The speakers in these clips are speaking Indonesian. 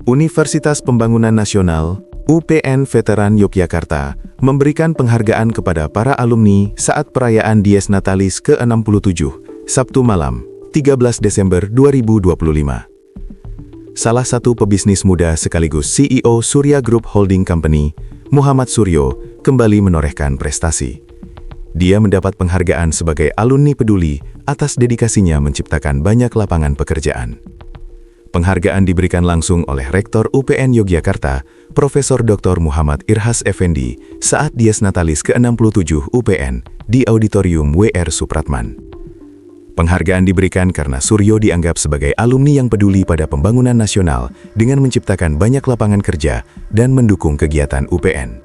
Universitas Pembangunan Nasional, UPN Veteran Yogyakarta, memberikan penghargaan kepada para alumni saat perayaan Dies Natalis ke-67, Sabtu malam, 13 Desember 2025. Salah satu pebisnis muda sekaligus CEO Surya Group Holding Company, Muhammad Suryo, kembali menorehkan prestasi. Dia mendapat penghargaan sebagai alumni peduli atas dedikasinya menciptakan banyak lapangan pekerjaan. Penghargaan diberikan langsung oleh Rektor UPN Yogyakarta, Profesor Dr. Muhammad Irhas Effendi, saat Dies Natalis ke-67 UPN di Auditorium WR Supratman. Penghargaan diberikan karena Suryo dianggap sebagai alumni yang peduli pada pembangunan nasional dengan menciptakan banyak lapangan kerja dan mendukung kegiatan UPN.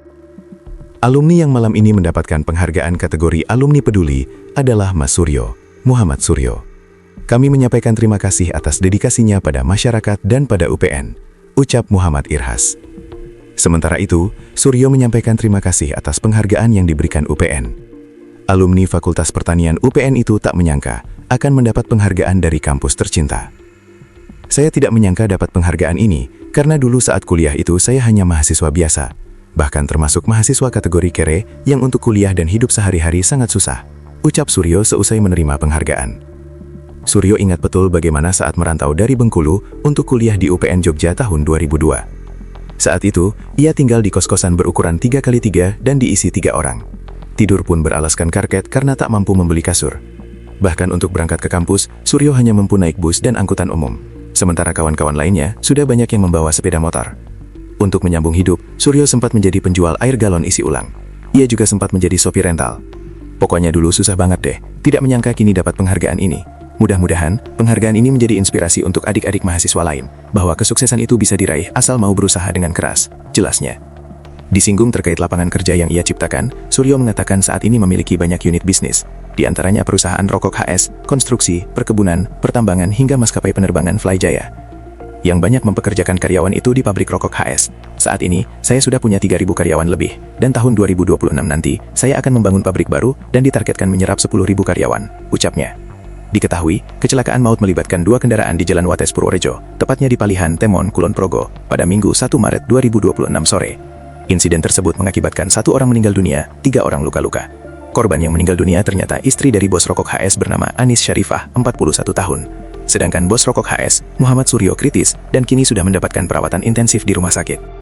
Alumni yang malam ini mendapatkan penghargaan kategori alumni peduli adalah Mas Suryo, Muhammad Suryo. Kami menyampaikan terima kasih atas dedikasinya pada masyarakat dan pada UPN, ucap Muhammad Irhas. Sementara itu, Suryo menyampaikan terima kasih atas penghargaan yang diberikan UPN. Alumni Fakultas Pertanian UPN itu tak menyangka akan mendapat penghargaan dari kampus tercinta. Saya tidak menyangka dapat penghargaan ini, karena dulu saat kuliah itu saya hanya mahasiswa biasa, bahkan termasuk mahasiswa kategori kere yang untuk kuliah dan hidup sehari-hari sangat susah, ucap Suryo seusai menerima penghargaan. Suryo ingat betul bagaimana saat merantau dari Bengkulu untuk kuliah di UPN Jogja tahun 2002. Saat itu, ia tinggal di kos-kosan berukuran 3x3 dan diisi 3 orang. Tidur pun beralaskan karpet karena tak mampu membeli kasur. Bahkan untuk berangkat ke kampus, Suryo hanya mampu naik bus dan angkutan umum. Sementara kawan-kawan lainnya sudah banyak yang membawa sepeda motor. Untuk menyambung hidup, Suryo sempat menjadi penjual air galon isi ulang. Ia juga sempat menjadi sopir rental. Pokoknya dulu susah banget deh, tidak menyangka kini dapat penghargaan ini. Mudah-mudahan, penghargaan ini menjadi inspirasi untuk adik-adik mahasiswa lain, bahwa kesuksesan itu bisa diraih asal mau berusaha dengan keras, jelasnya. Disinggung terkait lapangan kerja yang ia ciptakan, Suryo mengatakan saat ini memiliki banyak unit bisnis, di antaranya perusahaan rokok HS, konstruksi, perkebunan, pertambangan hingga maskapai penerbangan Flyjaya. Yang banyak mempekerjakan karyawan itu di pabrik rokok HS. Saat ini, saya sudah punya 3.000 karyawan lebih, dan tahun 2026 nanti, saya akan membangun pabrik baru dan ditargetkan menyerap 10.000 karyawan, ucapnya. Diketahui, kecelakaan maut melibatkan 2 kendaraan di Jalan Wates Purworejo, tepatnya di Palihan, Temon, Kulon Progo, pada Minggu 1 Maret 2026 sore. Insiden tersebut mengakibatkan 1 orang meninggal dunia, 3 orang luka-luka. Korban yang meninggal dunia ternyata istri dari bos rokok HS bernama Anis Syarifah, 41 tahun. Sedangkan bos rokok HS, Muhammad Suryo kritis, dan kini sudah mendapatkan perawatan intensif di rumah sakit.